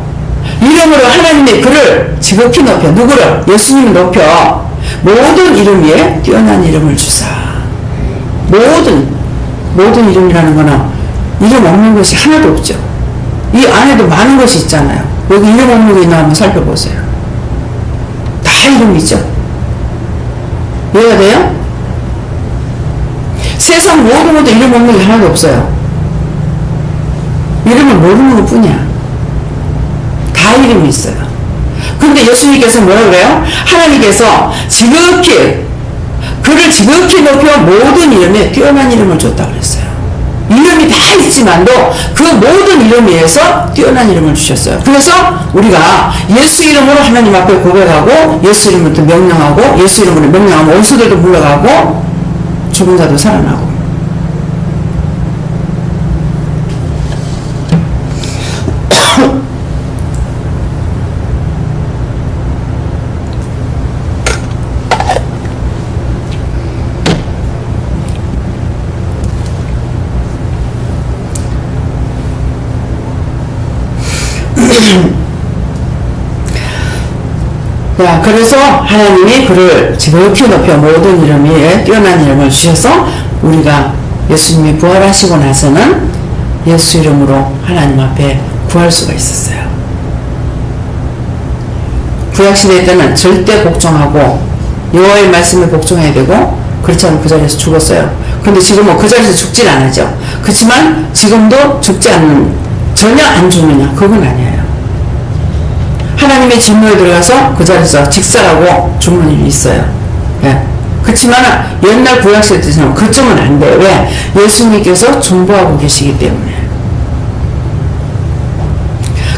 이름으로 하나님의 그를 지극히 높여 누구를? 예수님을 높여 모든 이름 위에 뛰어난 이름을 주사. 모든 이름이라는 거는 이름 없는 것이 하나도 없죠. 이 안에도 많은 것이 있잖아요. 여기 이름 없는 게 있나 한번 살펴보세요. 다 이름이죠. 이해가 돼요? 세상 모든 이름 없는 게 하나도 없어요. 이름을 모르는 것 뿐이야. 다 이름이 있어요. 근데 예수님께서 뭐라 그래요? 하나님께서 그를 지극히 높여 모든 이름에 뛰어난 이름을 줬다고 그랬어요. 이름이 다 있지만도 그 모든 이름 위에서 뛰어난 이름을 주셨어요. 그래서 우리가 예수 이름으로 하나님 앞에 고백하고 예수 이름으로 명령하고 예수 이름으로 명령하면 원수들도 물러가고 죽은 자도 살아나고. 자, 그래서 하나님이 그를 지극히 높여 모든 이름 위에 뛰어난 이름을 주셔서 우리가 예수님이 부활하시고 나서는 예수 이름으로 하나님 앞에 구할 수가 있었어요. 구약시대 때는 절대 복종하고 여호와의 말씀에 복종해야 되고 그렇지 않으면 그 자리에서 죽었어요. 근데 지금은 그 자리에서 죽진 않았죠. 그렇지만 지금도 죽지 않는, 전혀 안 죽느냐, 그건 아니에요. 하나님의 진노에 들어가서 그 자리에서 직살하고 죽는 일이 있어요. 예. 그렇지만 옛날 구약시대 때처럼 그쯤은 안 돼요. 왜? 예수님께서 중보하고 계시기 때문에.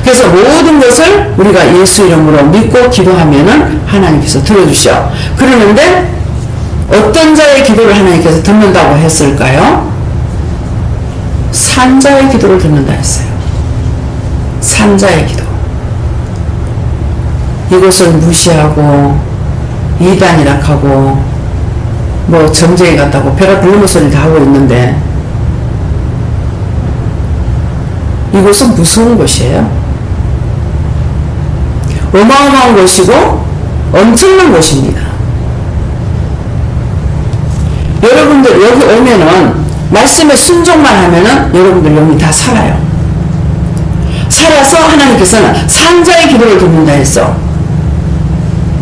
그래서 모든 것을 우리가 예수 이름으로 믿고 기도하면은 하나님께서 들어주셔. 그러는데 어떤 자의 기도를 하나님께서 듣는다고 했을까요? 산자의 기도를 듣는다 했어요. 산자의 기도. 이것을 무시하고 이단이라 하고 뭐 점쟁이 같다고 벼락 부르는 소리를 다 하고 있는데 이것은 무서운 곳이에요. 어마어마한 곳이고 엄청난 곳입니다. 여러분들 여기 오면은 말씀에 순종만 하면은 여러분들 영이 다 살아요. 살아서 하나님께서는 산자의 기도를 듣는다 했어.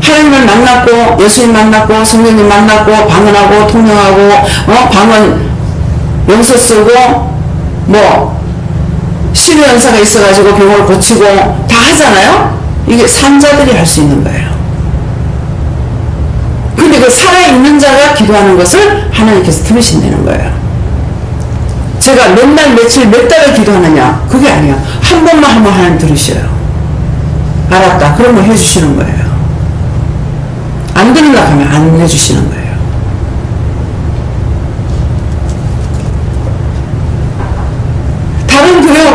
하나님을 만났고 예수님 만났고 성령님 만났고 방언하고 통역하고 방언 용서 쓰고 뭐 신의 연사가 있어가지고 병을 고치고 다 하잖아요. 이게 산자들이 할 수 있는 거예요. 근데 그 살아있는 자가 기도하는 것을 하나님께서 들으신다는 거예요. 제가 몇 날 며칠 몇 달을 기도하느냐 그게 아니야. 한 번만 하면 하나님 들으셔요. 알았다 그러면 해주시는 거예요. 안 들으려고 하면 안 해주시는 거예요.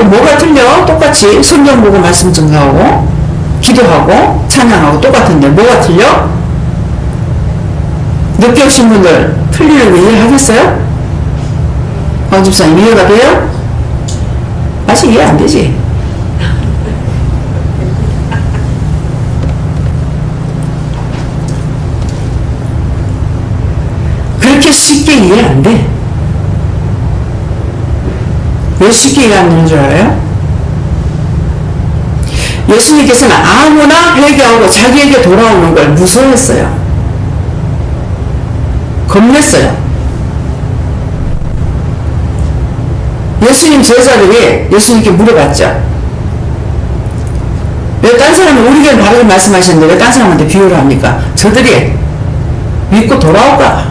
예수님하고 뭐가 틀려? 똑같이 성경 보고 말씀 증거하고 기도하고 찬양하고 똑같은데 뭐가 틀려? 늦게 오신 분들 틀리는 거 이해하겠어요? 황 집사님 이해가 돼요? 아직 이해 안 되지? 그렇게 쉽게 이해 안 돼. 왜 쉽게 이해 안 되는 줄 알아요? 예수님께서는 아무나 회개하고 자기에게 돌아오는 걸 무서워했어요. 겁냈어요. 예수님 제자들이 예수님께 물어봤죠. 왜 딴 사람은 우리에게 바르게 말씀하셨는데 왜 딴 사람한테 비유를 합니까? 저들이 믿고 돌아올까?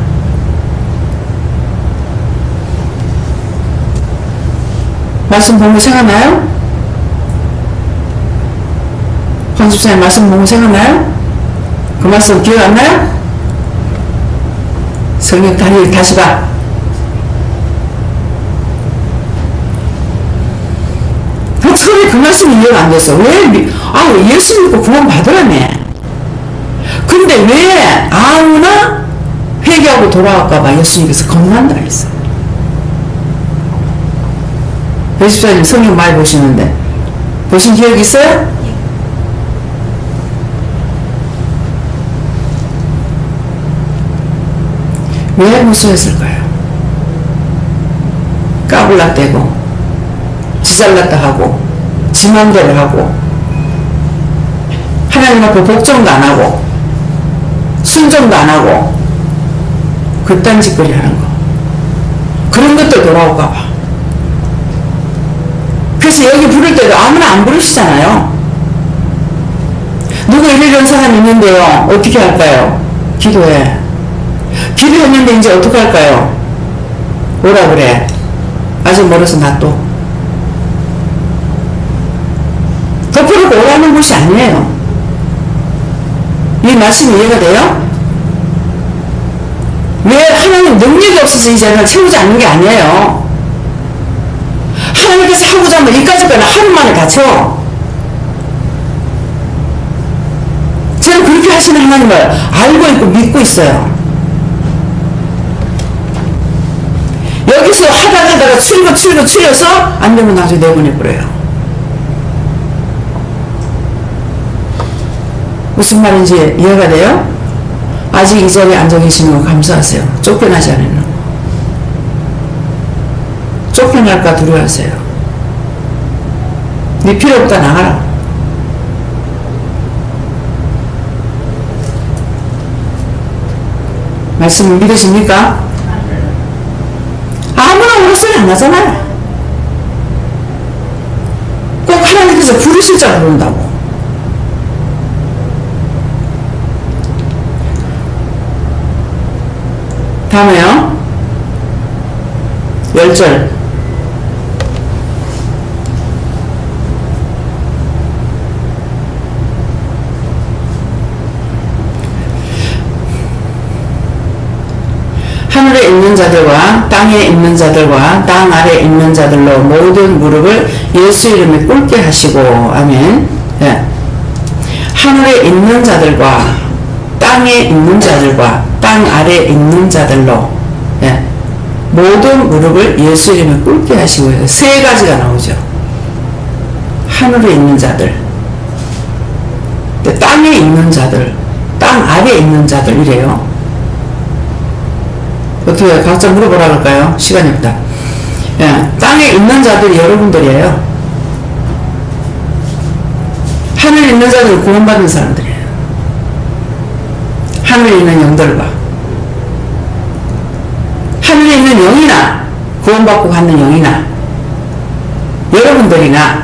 말씀 본 거 생각나요? 황 집사님 말씀 본 거 생각나요? 그 말씀 기억 안 나요? 성경 다시 봐. 처음에 그 말씀이 이해가 안 됐어. 왜 예수 믿고 구원 받으라며. 근데 왜 아무나 회개하고 돌아갈까봐 예수님께서 겁난다 했어. 예수님 성경 많이 보시는데 보신 기억 있어요? 왜 무서워했을까요? 까불락대고 지잘났다 하고 지맘대로 하고 하나님 앞에 복종도 안 하고 순종도 안 하고 그딴 짓거리 하는 거 그런 것들 돌아올까 봐. 그래서 여기 부를 때도 아무나 안 부르시잖아요. 누구 이런 사람이 있는데요 어떻게 할까요? 기도해. 기도했는데 이제 어떻게 할까요? 오라 그래. 아직 멀어서 놔둬. 덮어놓고 오라는 것이 아니에요. 이 말씀이 이해가 돼요? 왜 하나님 능력이 없어서 이 자리를 채우지 않는 게 아니에요. 하나님께서 하고자 하면 이까지 거는 하루 만에 다 채워. 저는 그렇게 하시는 하나님을 알고 있고 믿고 있어요. 여기서 하다가 추려서 안 되면 나중에 내보내버려요. 무슨 말인지 이해가 돼요? 아직 이 자리에 앉아 계시는 거 감사하세요. 쫓겨나지 않는 거. 쫓겨날까 두려워하세요. 네 필요 없다 나가라. 말씀 믿으십니까? 아무나 오는 소리 안 하잖아요. 꼭 하나님께서 부르실 자 부른다고. 다음에요. 10절. 하늘에 있는 자들과 땅에 있는 자들과 땅 아래 있는 자들로 모든 무릎을 예수 이름에 꿇게 하시고 아멘. 예. 하늘에 있는 자들과 땅에 있는 자들과 땅 아래 있는 자들로 예. 모든 무릎을 예수 이름에 꿇게 하시고 세 가지가 나오죠. 하늘에 있는 자들, 땅에 있는 자들, 땅 아래 있는 자들 이래요. 어떻게 각자 물어보라 할까요? 시간이 없다. 예, 땅에 있는 자들이 여러분들이에요. 하늘에 있는 자들은 구원받은 사람들이에요. 하늘에 있는 영들과 하늘에 있는 영이나 구원받고 가는 영이나 여러분들이나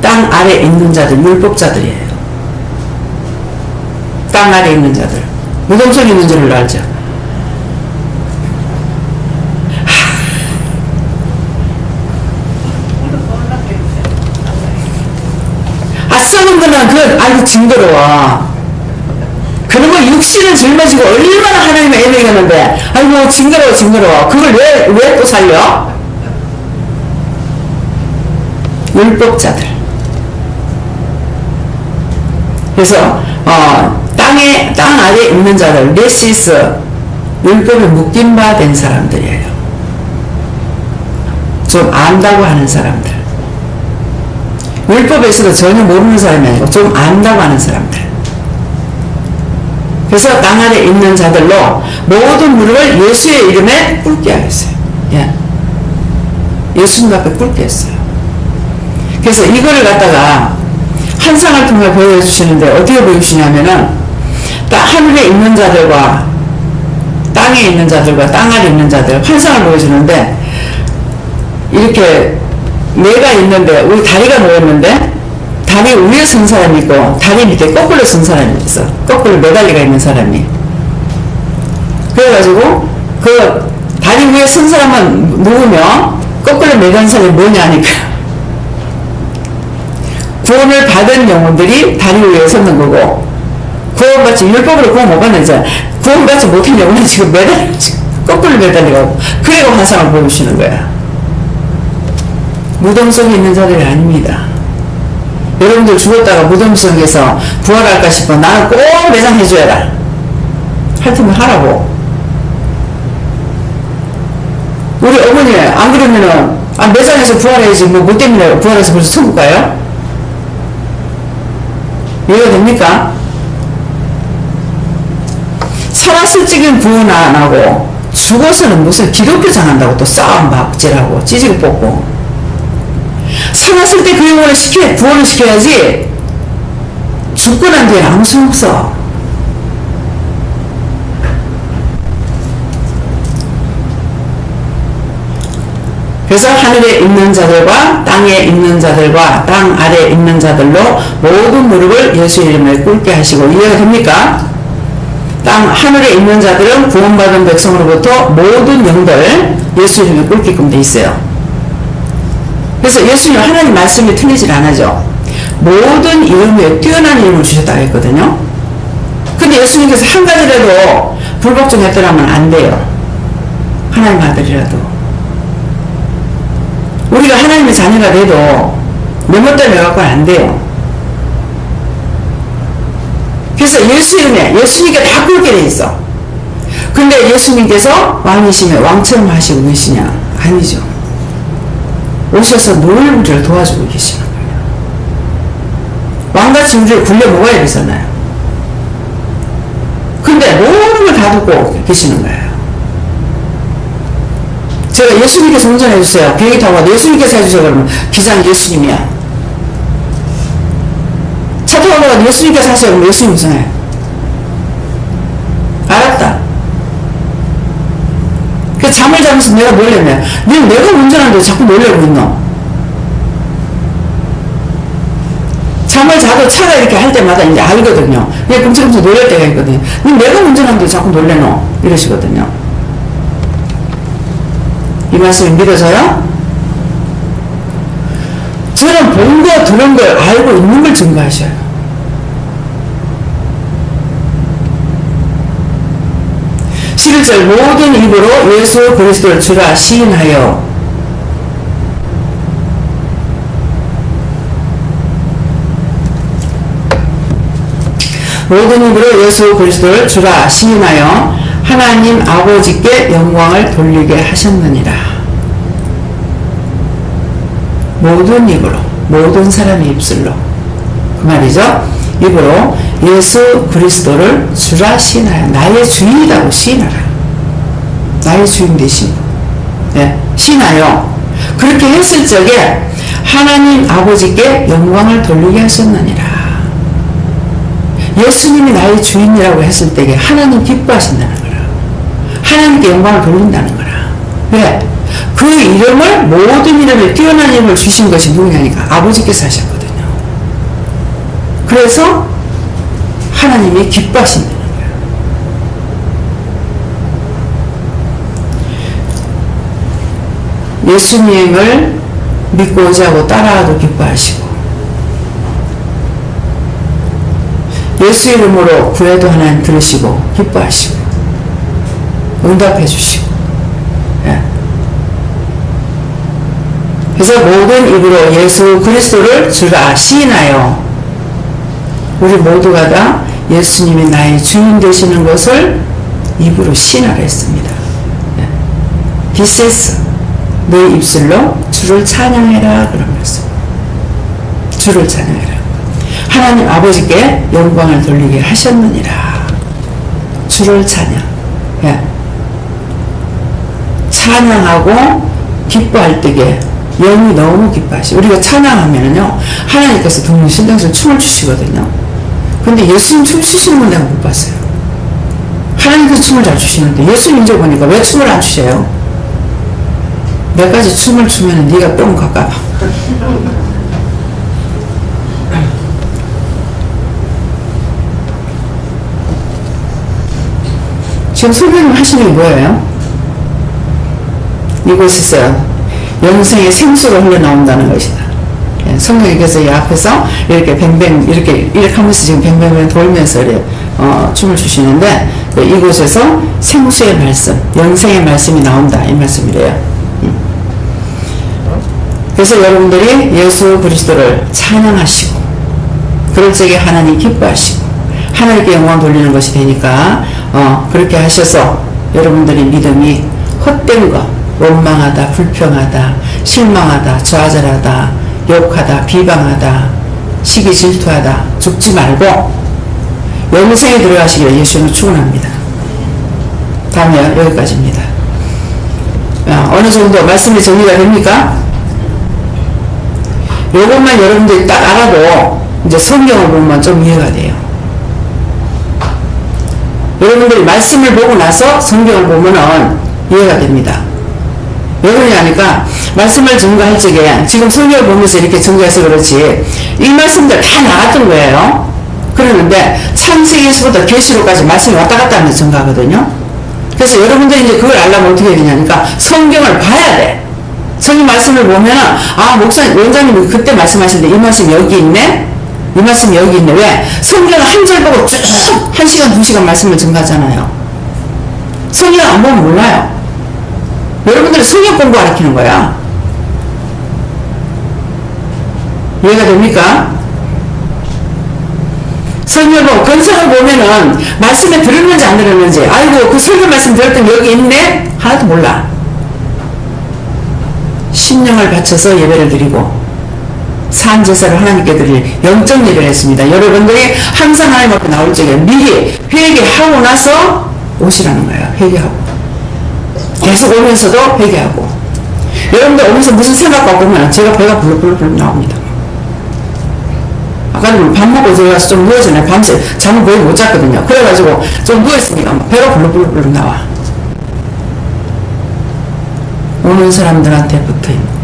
땅 아래 있는 자들, 율법자들이에요. 땅 아래 있는 자들. 무덤 속에 있는 줄을 알죠? 썩은 거는 아주 징그러워. 그런 거 육신을 짊어지고 얼마나 하나님의 애매겠는데 아이고 징그러워. 그걸 왜 또 살려? 율법자들. 그래서 땅 아래에 있는 자들, 메시스, 율법에 묶인 바 된 사람들이에요. 좀 안다고 하는 사람들. 율법에서도 전혀 모르는 사람이 아니고 좀 안다고 하는 사람들. 그래서 땅 아래에 있는 자들로 모든 무릎을 예수의 이름에 꿇게 하겠어요. 예. 예수님 앞에 꿇게 했어요. 그래서 이거를 갖다가 환상을 통해 보여주시는데 어떻게 보여주시냐면은 하늘에 있는 자들과 땅에 있는 자들과 땅 아래에 있는 자들 환상을 보여주는데 이렇게 내가 있는데 우리 다리가 놓였는데 다리 위에 선 사람이 있고 다리 밑에 거꾸로 선 사람이 있어. 거꾸로 매달리가 있는 사람이. 그래가지고 그 다리 위에 선 사람만 누우면 거꾸로 매달린 사람이 뭐냐 하니까 구원을 받은 영혼들이 다리 위에 섰는 거고 구원받지 율법으로 구원 못 받는 자 구원받지 못한 영혼은 지금 거꾸로 매달리고 그리고 환상을 보여주시는 거야. 무덤 속에 있는 자들이 아닙니다. 여러분들 죽었다가 무덤 속에서 부활할까 싶어 나는 꼭 매장해줘야라 할 테면 하라고. 우리 어머니 안 그러면은 매장에서 부활해야지 뭐 때문에 부활해서 벌써 천국 가요? 이해가 됩니까? 살았을 적엔 구원 안 하고 죽어서는 무슨 기독교 장한다고 또 싸움 박질하고 찌지고 뽑고 살았을 때 그 영혼을 구원을 시켜야지 죽고 난 뒤에는 아무 소용없어. 그래서 하늘에 있는 자들과 땅에 있는 자들과 땅 아래에 있는 자들로 모든 무릎을 예수 이름에 꿇게 하시고 이해가 됩니까? 하늘에 있는 자들은 구원받은 백성으로부터 모든 영들 예수 이름에 꿇게끔 돼 있어요. 그래서 예수님 하나님 말씀이 틀리질 않아죠. 모든 이름에 뛰어난 이름을 주셨다고 했거든요. 근데 예수님께서 한 가지라도 불복종했더라면 안 돼요. 하나님 아들이라도. 우리가 하나님의 자녀가 돼도 내 멋대로 해갖고는 안 돼요. 그래서 예수 이름에 예수님께 다 꿇게 돼 있어. 근데 예수님께서 왕이시며 왕처럼 하시고 계시냐? 아니죠. 오셔서 늘 우리를 도와주고 계시는 거예요. 왕같이 우리를 굴려 먹어야 되잖아요. 근데 모든 걸 다 듣고 계시는 거예요. 제가 예수님께서 운전해 주세요. 비행기 타고 가도 예수님께서 해주세요. 그러면 기사는 예수님이야. 차 타고 가도 예수님께서 하세요. 그러면 예수님 운전해. 알았다. 그 잠을 자면서 내가 놀래면 내가 운전하는데 자꾸 놀래고 있노? 잠을 자도 차가 이렇게 할 때마다 이제 알거든요. 얘 끔찍끔찍 놀랄 때가 있거든요. 내가 운전하는데 자꾸 놀래노? 이러시거든요. 이 말씀이 믿어져요? 저는 본 거 들은 걸 알고 있는 걸 증거하셔요. 11절 모든 입으로 예수 그리스도를 주라 시인하여 모든 입으로 예수 그리스도를 주라 시인하여 하나님 아버지께 영광을 돌리게 하셨느니라. 모든 입으로 모든 사람의 입술로 그 말이죠. 입으로 예수 그리스도를 주라 시인하여 나의 주인이라고 시인하라. 나의 주인 되신 네, 시인하여 그렇게 했을 적에 하나님 아버지께 영광을 돌리게 하셨느니라. 예수님이 나의 주인이라고 했을 때에 하나님 기뻐하신다는 거라. 하나님께 영광을 돌린다는 거라. 왜? 그 이름을 모든 이름에 뛰어난 이름을 주신 것이 누구냐니까 아버지께서 하셨거든요. 그래서 하나님이 기뻐하신다는 거예요. 예수님을 믿고 의지하고 따라가도 기뻐하시고 예수 이름으로 구해도 하나님 들으시고 기뻐하시고 응답해 주시고 예. 그래서 모든 입으로 예수 그리스도를 주라 시인하여 우리 모두가 다 예수님이 나의 주인 되시는 것을 입으로 시인하라 했습니다. 비세스 너희 입술로 주를 찬양해라 그런 말씀. 주를 찬양해라. 하나님 아버지께 영광을 돌리게 하셨느니라. 주를 찬양. 찬양하고 기뻐할 때에 영이 너무 기뻐하시. 우리가 찬양하면은요 하나님께서 동물신당에서 춤을 추시거든요. 근데 예수님 춤 추시는 건 내가 못 봤어요. 하나님께서 춤을 잘 추시는데 예수님 이제 보니까 왜 춤을 안 추셔요? 몇 가지 춤을 추면 네가 뿅 갈까봐. 지금 성령님 하시는 게 뭐예요? 이곳에서 영생의 생수가 흘러나온다는 것이다. 성령님께서 이 앞에서 이렇게 뱅뱅 이렇게 하면서 지금 뱅뱅뱅 돌면서 이렇게 춤을 추시는데 이곳에서 생수의 말씀, 영생의 말씀이 나온다 이 말씀이래요. 그래서 여러분들이 예수 그리스도를 찬양하시고 그럴 적에 하나님 기뻐하시고 하나님께 영광 돌리는 것이 되니까 그렇게 하셔서 여러분들의 믿음이 헛된 것, 원망하다, 불평하다, 실망하다, 좌절하다, 욕하다, 비방하다, 시기 질투하다, 죽지 말고 영생에 들어가시기를 예수님을 축원합니다. 다음에 여기까지입니다. 어느 정도 말씀이 정리가 됩니까? 이것만 여러분들이 딱 알아도 이제 성경을 보면 좀 이해가 돼요. 여러분들이 말씀을 보고 나서 성경을 보면은 이해가 됩니다. 왜 그러냐니까 말씀을 증거할 적에 지금 성경을 보면서 이렇게 증거해서 그렇지 이 말씀들 다 나왔던 거예요. 그러는데 창세기에서부터 계시록까지 말씀이 왔다 갔다 하면서 증거하거든요. 그래서 여러분들이 이제 그걸 알려면 어떻게 해야 되냐니까 성경을 봐야 돼. 성경 말씀을 보면은 목사님, 원장님이 그때 말씀하시는데 이 말씀 여기 있네? 이 말씀 여기 있네. 왜? 성경을 한 절 보고 쭉 1시간, 2시간 말씀을 증가하잖아요. 성경 안 보면 몰라요. 여러분들이 성경 공부 가르치는 거야. 이해가 됩니까? 성경을 보고 건성을 보면은 말씀에 들었는지 안 들었는지 아이고 그 성경 말씀 들었더니 여기 있네? 하나도 몰라. 신령을 바쳐서 예배를 드리고 산제사를 하나님께 드릴 영적 예배를 했습니다. 여러분들이 항상 하나님 앞에 나올 적에 미리 회개하고 나서 오시라는 거예요. 회개하고 계속 오면서도 회개하고 여러분들 오면서 무슨 생각하고 보면 제가 배가 불룩불룩 나옵니다. 아까는 밥 먹고 들어가서 좀 누워지네. 밤새 잠을 거의 못 잤거든요. 그래가지고 좀 누워있으니까 배가 불룩불룩 나와. 오는 사람들한테 붙어있는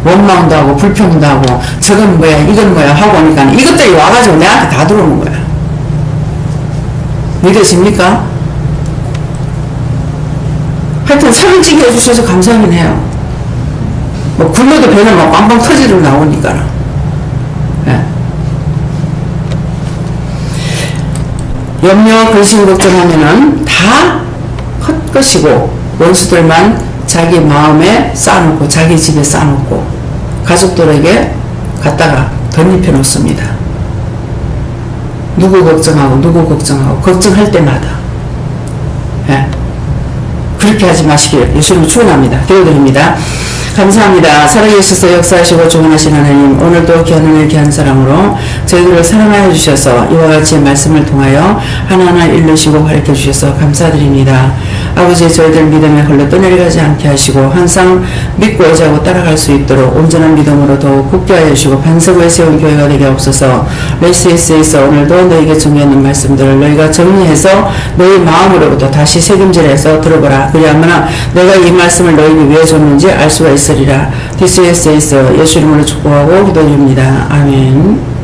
원망도 하고 불평도 하고 저건 뭐야 이건 뭐야 하고 오니까 이것들이 와가지고 내한테 다 들어오는 거야. 믿으십니까? 하여튼 사진찍게 해주셔서 감사하긴 해요. 뭐 굶어도 배는 막 빵빵 터지도록 나오니까. 네. 염려 근심 걱정하면은 다 헛것이고 원수들만 자기 마음에 쌓아놓고 자기 집에 쌓아놓고 가족들에게 갖다가 덧입혀 놓습니다. 누구 걱정하고 걱정할 때마다 그렇게 하지 마시길 예수님을 축원합니다. 기도드립니다. 감사합니다. 살아계셔서 역사하시고 조언하신 하나님, 오늘도 귀한 은혜 귀한 사랑으로 저희들을 사랑하여 주셔서 이와 같이 말씀을 통하여 하나하나 일러시고 가르쳐 주셔서 감사드립니다. 아버지, 저희들 믿음에 흘러 떠내려가지 않게 하시고 항상 믿고 의지하고 따라갈 수 있도록 온전한 믿음으로 더욱 굳게 하여 주시고 반석을 세운 교회가 되게 없어서 레스에서 오늘도 너희에게 정리하는 말씀들을 너희가 정리해서 너희 마음으로부터 다시 새김질해서 들어보라. 그리하면 내가 이 말씀을 너희에게 왜 줬는지 알 수가 있으리라. DCS에서 예수 이름으로 축복하고 기도드립니다. 아멘.